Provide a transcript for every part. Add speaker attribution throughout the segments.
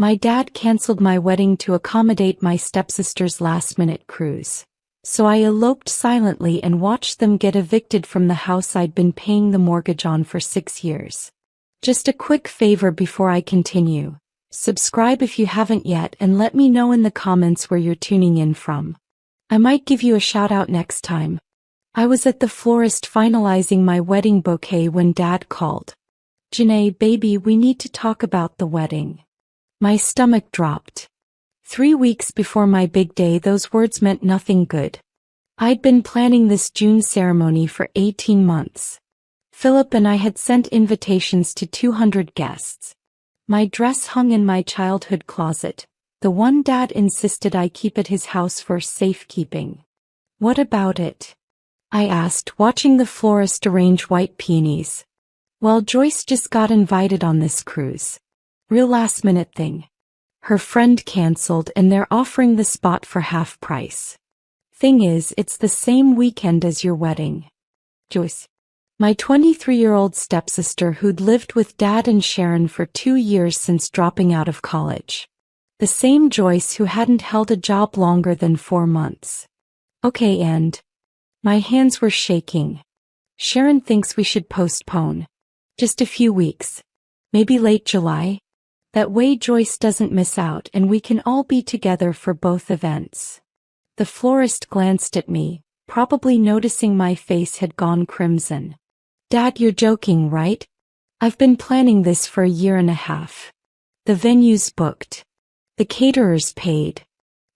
Speaker 1: My dad canceled my wedding to accommodate my stepsister's last-minute cruise. So I eloped silently and watched them get evicted from the house I'd been paying the mortgage on for 6 years. Just a quick favor before I continue. Subscribe if you haven't yet and let me know in the comments where you're tuning in from. I might give you a shout out next time. I was at the florist finalizing my wedding bouquet when Dad called. "Janae, baby, we need to talk about the wedding." My stomach dropped. 3 weeks before my big day, those words meant nothing good. I'd been planning this June ceremony for 18 months. Philip and I had sent invitations to 200 guests. My dress hung in my childhood closet, the one Dad insisted I keep at his house for safekeeping. "What about it?" I asked, watching the florist arrange white peonies. "Well, Joyce just got invited on this cruise. Real last-minute thing. Her friend canceled and they're offering the spot for half price. Thing is, it's the same weekend as your wedding." Joyce, my 23-year-old stepsister who'd lived with Dad and Sharon for 2 years since dropping out of college. The same Joyce who hadn't held a job longer than 4 months. "Okay, and?" My hands were shaking. "Sharon thinks we should postpone. Just a few weeks. Maybe late July? That way Joyce doesn't miss out and we can all be together for both events." The florist glanced at me, probably noticing my face had gone crimson. "Dad, you're joking, right? I've been planning this for a year and a half. The venue's booked. The caterer's paid.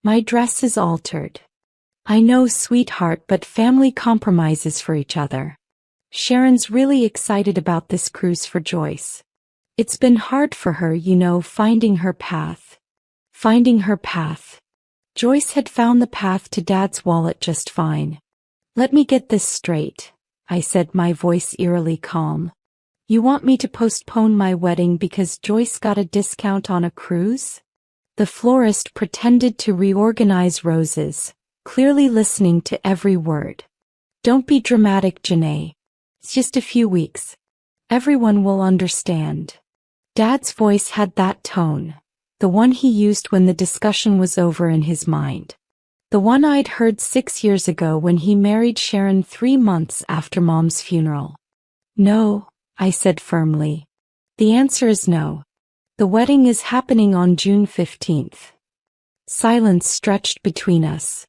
Speaker 1: My dress is altered. I know, sweetheart, but family compromises for each other. Sharon's really excited about this cruise for Joyce. It's been hard for her, you know, finding her path." Finding her path. Joyce had found the path to Dad's wallet just fine. "Let me get this straight," I said, my voice eerily calm. "You want me to postpone my wedding because Joyce got a discount on a cruise?" The florist pretended to reorganize roses, clearly listening to every word. "Don't be dramatic, Janae. It's just a few weeks. Everyone will understand." Dad's voice had that tone, the one he used when the discussion was over in his mind. The one I'd heard 6 years ago when he married Sharon 3 months after Mom's funeral. "No," I said firmly. "The answer is no. The wedding is happening on June 15th. Silence stretched between us.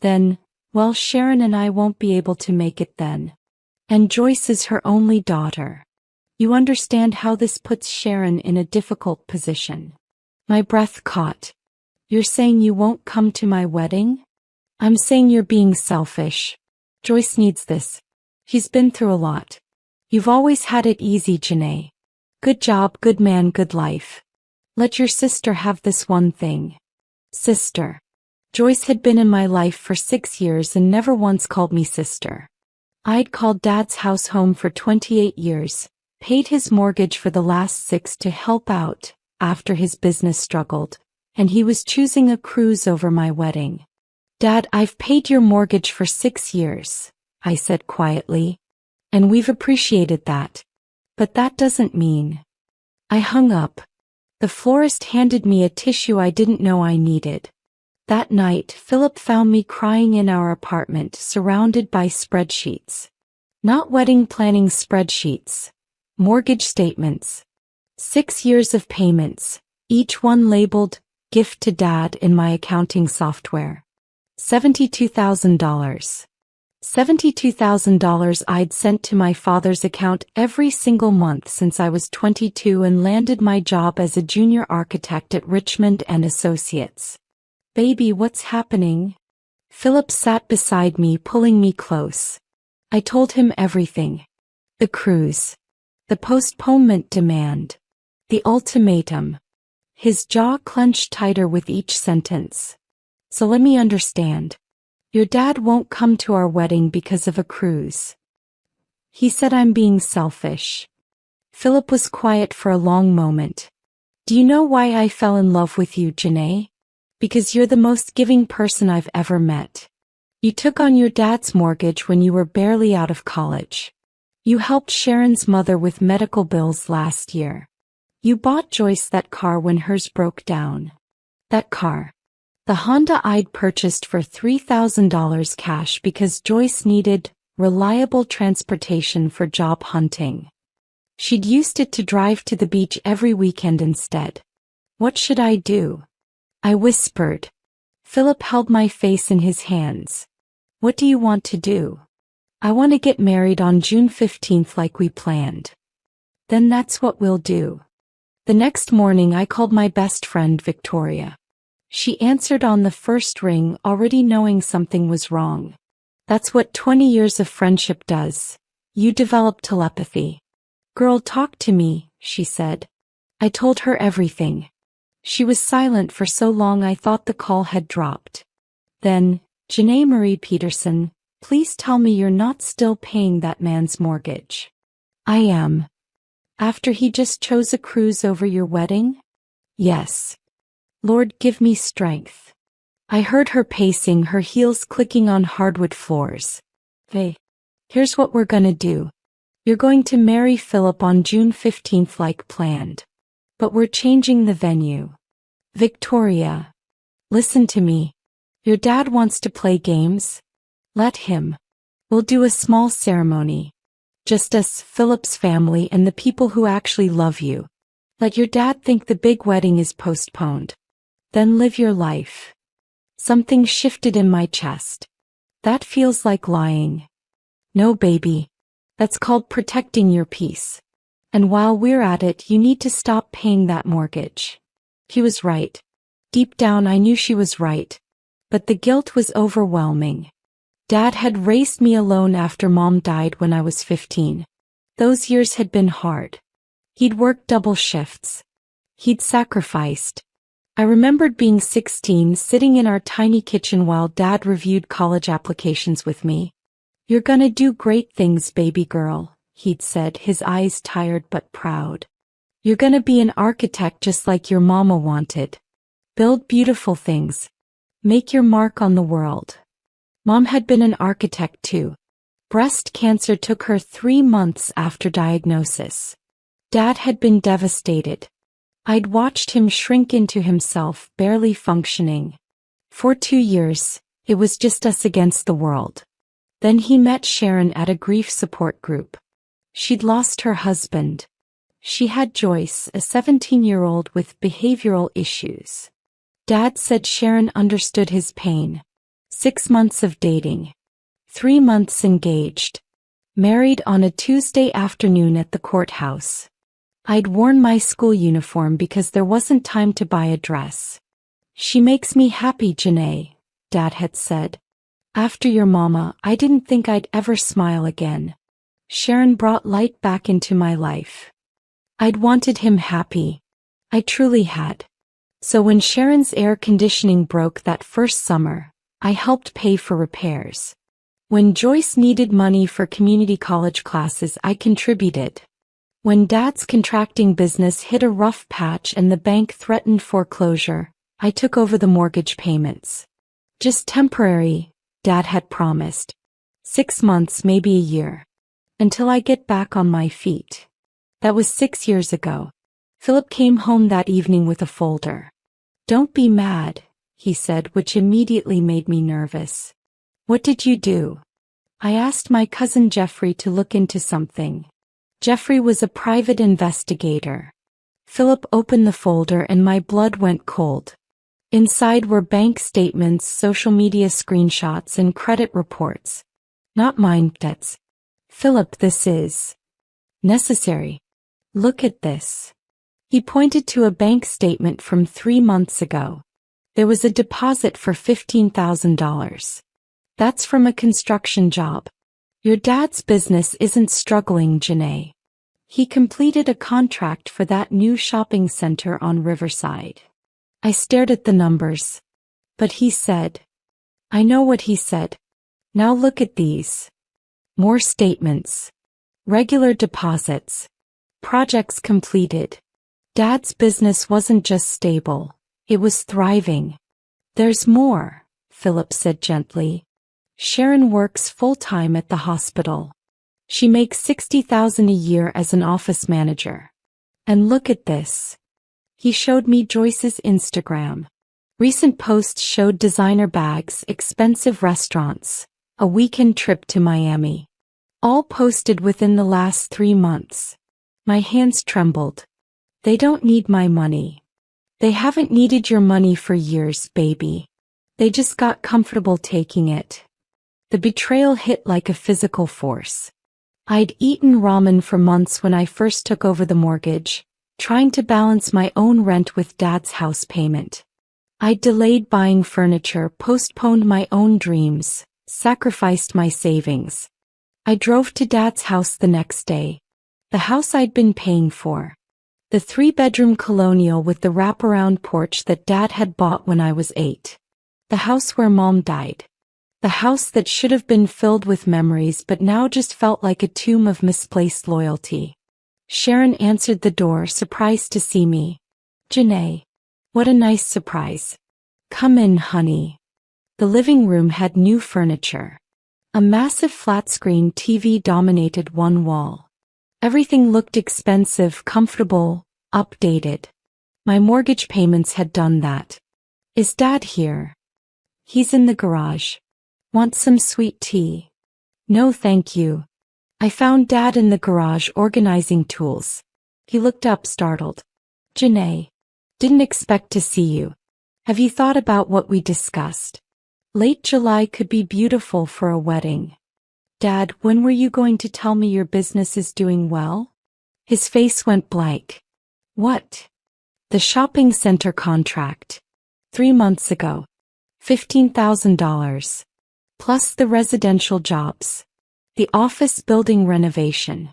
Speaker 1: Then, "Well, Sharon and I won't be able to make it then. And Joyce is her only daughter. You understand how this puts Sharon in a difficult position." My breath caught. "You're saying you won't come to my wedding?" "I'm saying you're being selfish. Joyce needs this. She's been through a lot. You've always had it easy, Janae. Good job, good man, good life. Let your sister have this one thing." Sister. Joyce had been in my life for 6 years and never once called me sister. I'd called Dad's house home for 28 years, paid his mortgage for the last 6 to help out after his business struggled, and he was choosing a cruise over my wedding. "Dad, I've paid your mortgage for 6 years, I said quietly. "And we've appreciated that. But that doesn't mean." I hung up. The florist handed me a tissue I didn't know I needed. That night, Philip found me crying in our apartment, surrounded by spreadsheets. Not wedding planning spreadsheets. Mortgage statements. 6 years of payments, each one labeled, "Gift to Dad" in my accounting software. $72,000. $72,000 I'd sent to my father's account every single month since I was 22 and landed my job as a junior architect at Richmond and Associates. "Baby, what's happening?" Philip sat beside me, pulling me close. I told him everything. The cruise. The postponement demand. The ultimatum. His jaw clenched tighter with each sentence. "So let me understand. Your dad won't come to our wedding because of a cruise." He said I'm being selfish. Philip was quiet for a long moment. "Do you know why I fell in love with you, Janae? Because you're the most giving person I've ever met. You took on your dad's mortgage when you were barely out of college. You helped Sharon's mother with medical bills last year. You bought Joyce that car when hers broke down. That car. The Honda I'd purchased for $3,000 cash because Joyce needed reliable transportation for job hunting. She'd used it to drive to the beach every weekend instead. What should I do? I whispered. Philip held my face in his hands. What do you want to do? I want to get married on June 15th like we planned. Then that's what we'll do. The next morning I called my best friend Victoria. She answered on the first ring, already knowing something was wrong. That's what 20 years of friendship does. You develop telepathy. Girl, talk to me, she said. I told her everything. She was silent for so long I thought the call had dropped. Then, Janae Marie Peterson, please tell me you're not still paying that man's mortgage. I am. After he just chose a cruise over your wedding? Yes. Lord, give me strength. I heard her pacing, her heels clicking on hardwood floors. Hey, here's what we're gonna do. You're going to marry Philip on June 15th like planned. But we're changing the venue. Victoria. Listen to me. Your dad wants to play games. Let him. We'll do a small ceremony. Just us, Philip's family, and the people who actually love you. Let your dad think the big wedding is postponed. Then live your life. Something shifted in my chest. That feels like lying. No, baby. That's called protecting your peace. And while we're at it, you need to stop paying that mortgage. He was right. Deep down I knew she was right. But the guilt was overwhelming. Dad had raised me alone after Mom died when I was 15. Those years had been hard. He'd worked double shifts. He'd sacrificed. I remembered being 16, sitting in our tiny kitchen while Dad reviewed college applications with me. You're gonna do great things, baby girl, he'd said, his eyes tired but proud. You're gonna be an architect just like your mama wanted. Build beautiful things. Make your mark on the world. Mom had been an architect too. Breast cancer took her 3 months after diagnosis. Dad had been devastated. I'd watched him shrink into himself, barely functioning. For 2 years, it was just us against the world. Then he met Sharon at a grief support group. She'd lost her husband. She had Joyce, a 17-year-old with behavioral issues. Dad said Sharon understood his pain. 6 months of dating. 3 months engaged. Married on a Tuesday afternoon at the courthouse. I'd worn my school uniform because there wasn't time to buy a dress. She makes me happy, Janae, Dad had said. After your mama, I didn't think I'd ever smile again. Sharon brought light back into my life. I'd wanted him happy. I truly had. So when Sharon's air conditioning broke that first summer, I helped pay for repairs. When Joyce needed money for community college classes, I contributed. When Dad's contracting business hit a rough patch and the bank threatened foreclosure, I took over the mortgage payments. Just temporary, Dad had promised. 6 months, maybe a year. Until I get back on my feet. That was 6 years ago. Philip came home that evening with a folder. Don't be mad, he said, which immediately made me nervous. What did you do? I asked my cousin Jeffrey to look into something. Jeffrey was a private investigator. Philip opened the folder and my blood went cold. Inside were bank statements, social media screenshots, and credit reports. Not mine, debts. Philip, this is necessary. Look at this. He pointed to a bank statement from 3 months ago. There was a deposit for $15,000. That's from a construction job. Your dad's business isn't struggling, Janae. He completed a contract for that new shopping center on Riverside. I stared at the numbers. But he said. I know what he said. Now look at these. More statements. Regular deposits. Projects completed. Dad's business wasn't just stable. It was thriving. There's more, Philip said gently. Sharon works full-time at the hospital. She makes $60,000 a year as an office manager. And look at this. He showed me Joyce's Instagram. Recent posts showed designer bags, expensive restaurants, a weekend trip to Miami. All posted within the last 3 months. My hands trembled. They don't need my money. They haven't needed your money for years, baby. They just got comfortable taking it. The betrayal hit like a physical force. I'd eaten ramen for months when I first took over the mortgage, trying to balance my own rent with Dad's house payment. I'd delayed buying furniture, postponed my own dreams, sacrificed my savings. I drove to Dad's house the next day. The house I'd been paying for. The 3-bedroom colonial with the wraparound porch that Dad had bought when I was 8. The house where Mom died. The house that should have been filled with memories but now just felt like a tomb of misplaced loyalty. Sharon answered the door, surprised to see me. "Janae. What a nice surprise. Come in, honey." The living room had new furniture. A massive flat-screen TV dominated one wall. Everything looked expensive, comfortable, updated. My mortgage payments had done that. "Is Dad here?" "He's in the garage. Want some sweet tea?" "No thank you." I found Dad in the garage organizing tools. He looked up startled. "Janae. Didn't expect to see you. Have you thought about what we discussed? Late July could be beautiful for a wedding." "Dad, when were you going to tell me your business is doing well?" His face went blank. "What?" "The shopping center contract. 3 months ago. $15,000. Plus the residential jobs. The office building renovation.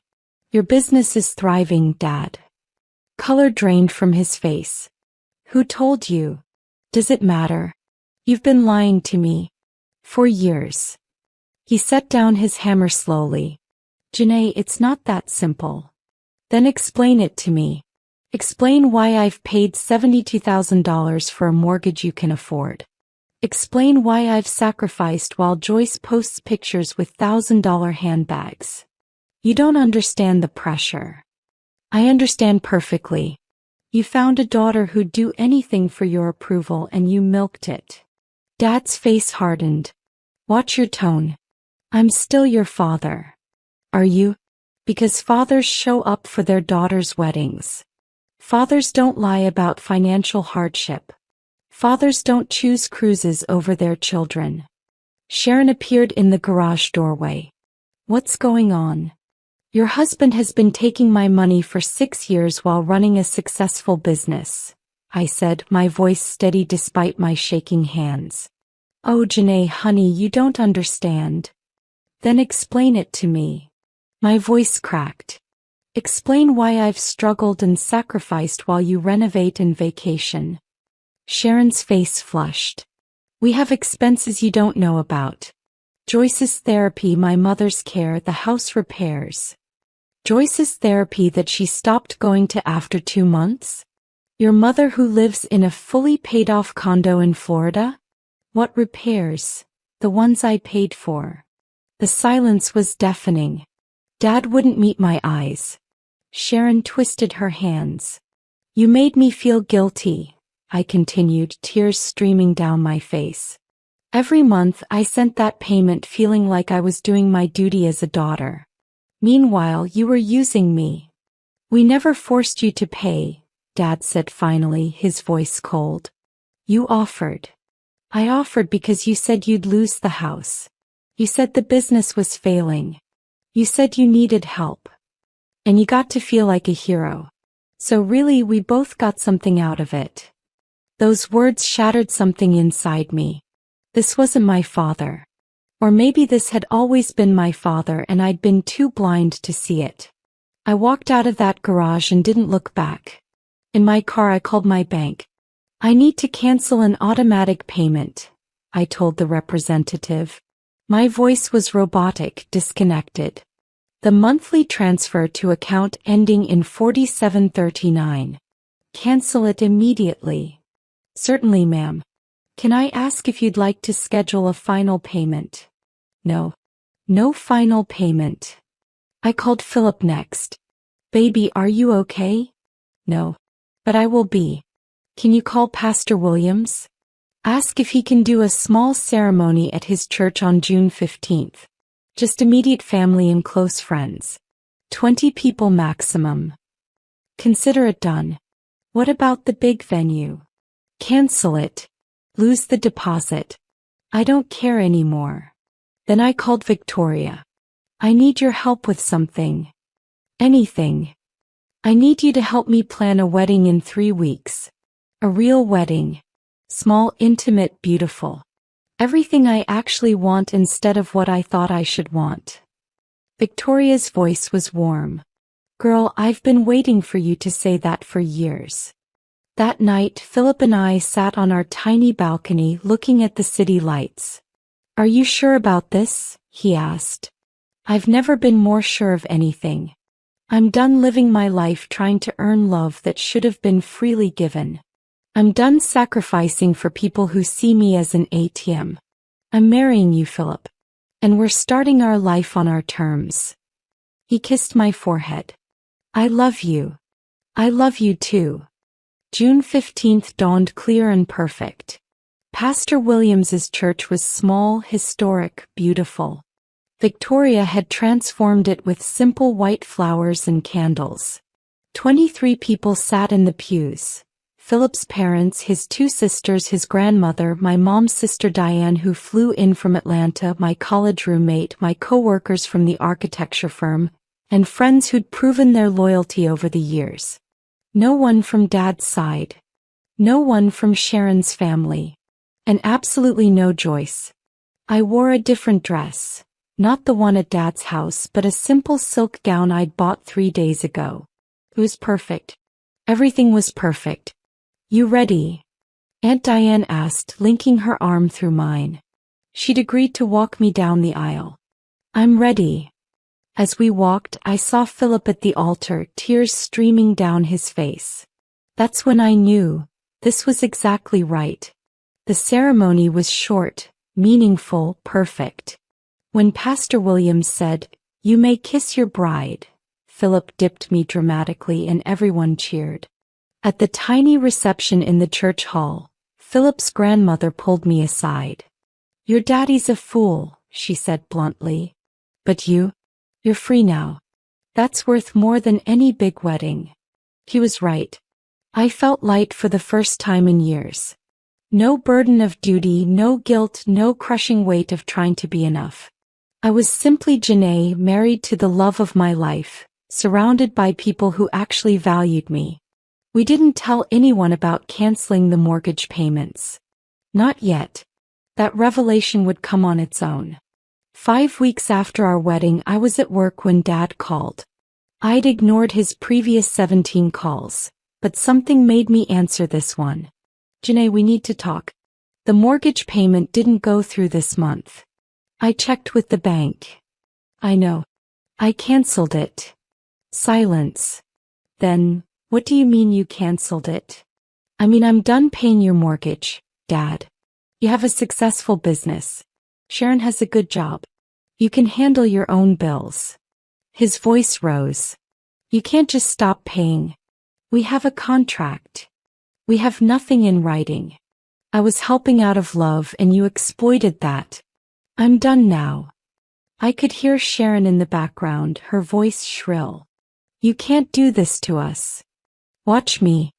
Speaker 1: Your business is thriving, Dad." Color drained from his face. "Who told you? Does it matter? You've been lying to me. For years." He set down his hammer slowly. "Janae, it's not that simple." "Then explain it to me. Explain why I've paid $72,000 for a mortgage you can afford. Explain why I've sacrificed while Joyce posts pictures with $1,000 handbags. You don't understand the pressure." "I understand perfectly. You found a daughter who'd do anything for your approval and you milked it." Dad's face hardened. "Watch your tone. I'm still your father." "Are you?" "Because fathers show up for their daughters' weddings. Fathers don't lie about financial hardship. Fathers don't choose cruises over their children." Sharon appeared in the garage doorway. "What's going on?" "Your husband has been taking my money for 6 years while running a successful business," I said, my voice steady despite my shaking hands. "Oh, Janae, honey, you don't understand." "Then explain it to me." My voice cracked. "Explain why I've struggled and sacrificed while you renovate and vacation." Sharon's face flushed. "We have expenses you don't know about. Joyce's therapy, my mother's care, the house repairs." "Joyce's therapy that she stopped going to after 2 months? Your mother who lives in a fully paid-off condo in Florida? What repairs? The ones I paid for." The silence was deafening. Dad wouldn't meet my eyes. Sharon twisted her hands. "You made me feel guilty," I continued, tears streaming down my face. "Every month I sent that payment feeling like I was doing my duty as a daughter. Meanwhile, you were using me." "We never forced you to pay," Dad said finally, his voice cold. "You offered." "I offered because you said you'd lose the house. You said the business was failing. You said you needed help. And you got to feel like a hero. So really, we both got something out of it." Those words shattered something inside me. This wasn't my father. Or maybe this had always been my father and I'd been too blind to see it. I walked out of that garage and didn't look back. In my car I called my bank. "I need to cancel an automatic payment," I told the representative. My voice was robotic, disconnected. "The monthly transfer to account ending in 4739. Cancel it immediately." "Certainly, ma'am. Can I ask if you'd like to schedule a final payment?" "No. No final payment." I called Philip next. "Baby, are you okay?" No. But I will be. Can you call Pastor Williams? Ask if he can do a small ceremony at his church on June 15th. Just immediate family and close friends. 20 people maximum. Consider it done. What about the big venue? Cancel it. Lose the deposit. I don't care anymore. Then I called Victoria. I need your help with something. Anything. I need you to help me plan a wedding in 3 weeks. A real wedding. Small, intimate, beautiful. Everything I actually want instead of what I thought I should want. Victoria's voice was warm. Girl, I've been waiting for you to say that for years. That night, Philip and I sat on our tiny balcony looking at the city lights. Are you sure about this? He asked. I've never been more sure of anything. I'm done living my life trying to earn love that should have been freely given. I'm done sacrificing for people who see me as an ATM. I'm marrying you, Philip. And we're starting our life on our terms. He kissed my forehead. I love you. I love you too. June 15th dawned clear and perfect. Pastor Williams's church was small, historic, beautiful. Victoria had transformed it with simple white flowers and candles. 23 people sat in the pews. Philip's parents, his 2 sisters, his grandmother, my mom's sister Diane who flew in from Atlanta, my college roommate, my co-workers from the architecture firm, and friends who'd proven their loyalty over the years. No one from Dad's side. No one from Sharon's family. And absolutely no Joyce. I wore a different dress. Not the one at Dad's house, but a simple silk gown I'd bought 3 days ago. It was perfect. Everything was perfect. You ready? Aunt Diane asked, linking her arm through mine. She'd agreed to walk me down the aisle. I'm ready. As we walked, I saw Philip at the altar, tears streaming down his face. That's when I knew. This was exactly right. The ceremony was short, meaningful, perfect. When Pastor Williams said, "You may kiss your bride," Philip dipped me dramatically and everyone cheered. At the tiny reception in the church hall, Philip's grandmother pulled me aside. Your daddy's a fool, she said bluntly. But you're free now. That's worth more than any big wedding. He was right. I felt light for the first time in years. No burden of duty, no guilt, no crushing weight of trying to be enough. I was simply Janae, married to the love of my life, surrounded by people who actually valued me. We didn't tell anyone about canceling the mortgage payments. Not yet. That revelation would come on its own. 5 weeks after our wedding, I was at work when Dad called. I'd ignored his previous 17 calls, but something made me answer this one. Janae, we need to talk. The mortgage payment didn't go through this month. I checked with the bank. I know. I canceled it. Silence. Then, what do you mean you canceled it? I mean, I'm done paying your mortgage, Dad. You have a successful business. Sharon has a good job. You can handle your own bills. His voice rose. You can't just stop paying. We have a contract. We have nothing in writing. I was helping out of love and you exploited that. I'm done now. I could hear Sharon in the background, her voice shrill. You can't do this to us. Watch me.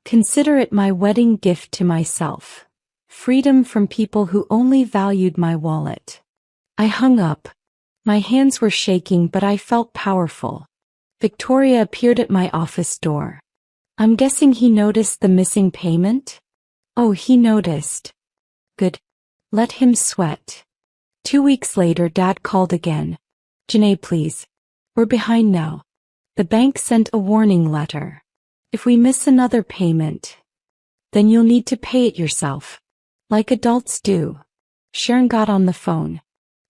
Speaker 1: Consider it my wedding gift to myself. Freedom from people who only valued my wallet. I hung up. My hands were shaking, but I felt powerful. Victoria appeared at my office door. I'm guessing he noticed the missing payment? Oh, he noticed. Good. Let him sweat. 2 weeks later, Dad called again. Janae, please. We're behind now. The bank sent a warning letter. If we miss another payment, then you'll need to pay it yourself. Like adults do. Sharon got on the phone.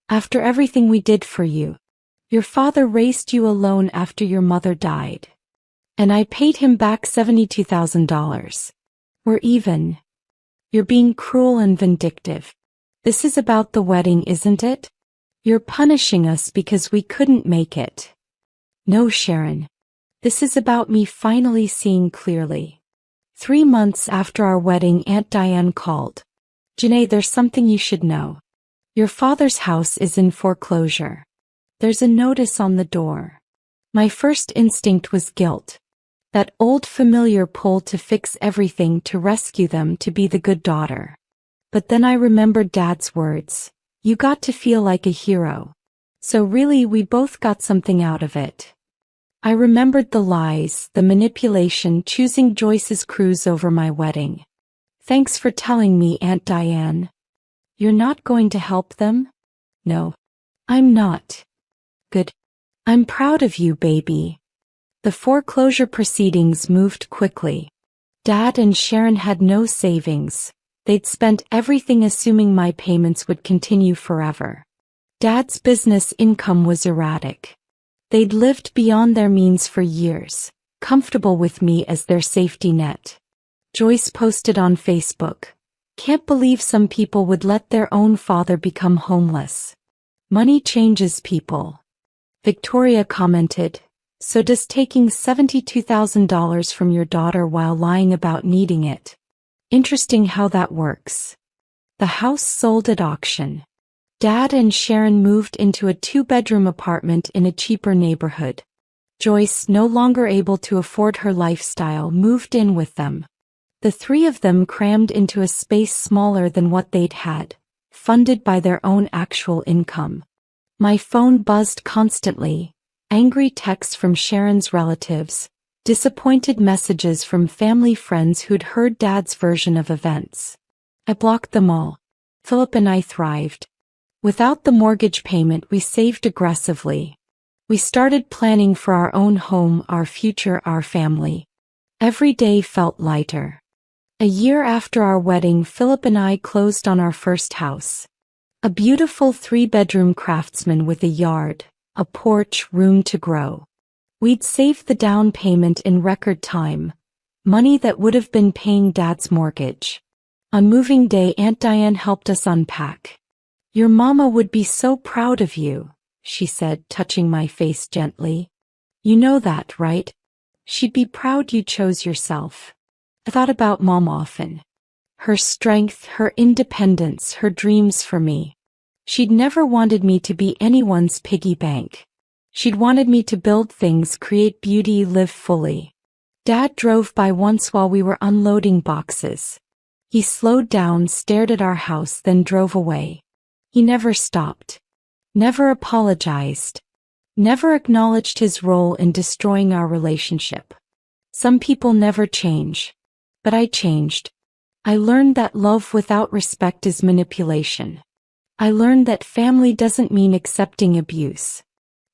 Speaker 1: After everything we did for you, your father raised you alone after your mother died. And I paid him back $72,000. We're even. You're being cruel and vindictive. This is about the wedding, isn't it? You're punishing us because we couldn't make it. No, Sharon. This is about me finally seeing clearly. 3 months after our wedding, Aunt Diane called. Janae, there's something you should know. Your father's house is in foreclosure. There's a notice on the door. My first instinct was guilt. That old familiar pull to fix everything, to rescue them, to be the good daughter. But then I remembered Dad's words. You got to feel like a hero. So really, we both got something out of it. I remembered the lies, the manipulation, choosing Joyce's cruise over my wedding. Thanks for telling me, Aunt Diane. You're not going to help them? No. I'm not. Good. I'm proud of you, baby. The foreclosure proceedings moved quickly. Dad and Sharon had no savings. They'd spent everything assuming my payments would continue forever. Dad's business income was erratic. They'd lived beyond their means for years, comfortable with me as their safety net. Joyce posted on Facebook, "Can't believe some people would let their own father become homeless. Money changes people." Victoria commented, "So does taking $72,000 from your daughter while lying about needing it. Interesting how that works." The house sold at auction. Dad and Sharon moved into a 2-bedroom apartment in a cheaper neighborhood. Joyce, no longer able to afford her lifestyle, moved in with them. The 3 of them crammed into a space smaller than what they'd had, funded by their own actual income. My phone buzzed constantly. Angry texts from Sharon's relatives, disappointed messages from family friends who'd heard Dad's version of events. I blocked them all. Philip and I thrived. Without the mortgage payment, we saved aggressively. We started planning for our own home, our future, our family. Every day felt lighter. A year after our wedding, Philip and I closed on our first house. A beautiful 3-bedroom craftsman with a yard, a porch, room to grow. We'd saved the down payment in record time, money that would have been paying Dad's mortgage. On moving day, Aunt Diane helped us unpack. "Your mama would be so proud of you," she said, touching my face gently. "You know that, right? She'd be proud you chose yourself." I thought about Mom often. Her strength, her independence, her dreams for me. She'd never wanted me to be anyone's piggy bank. She'd wanted me to build things, create beauty, live fully. Dad drove by once while we were unloading boxes. He slowed down, stared at our house, then drove away. He never stopped. Never apologized. Never acknowledged his role in destroying our relationship. Some people never change. But I changed. I learned that love without respect is manipulation. I learned that family doesn't mean accepting abuse.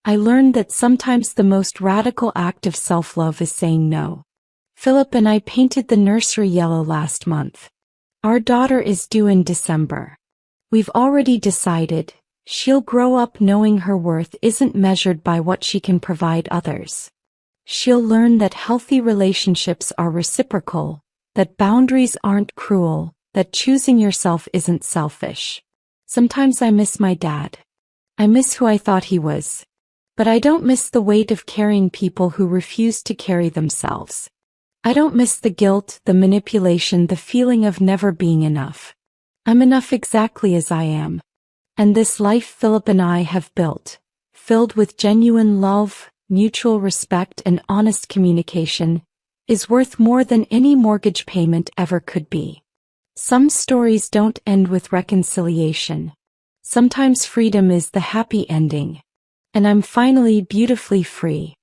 Speaker 1: I learned that sometimes the most radical act of self-love is saying no. Philip and I painted the nursery yellow last month. Our daughter is due in December. We've already decided she'll grow up knowing her worth isn't measured by what she can provide others. She'll learn that healthy relationships are reciprocal, that boundaries aren't cruel, that choosing yourself isn't selfish. Sometimes I miss my dad. I miss who I thought he was. But I don't miss the weight of carrying people who refuse to carry themselves. I don't miss the guilt, the manipulation, the feeling of never being enough. I'm enough exactly as I am. And this life Philip and I have built, filled with genuine love, mutual respect, and honest communication, is worth more than any mortgage payment ever could be. Some stories don't end with reconciliation. Sometimes freedom is the happy ending. And I'm finally beautifully free.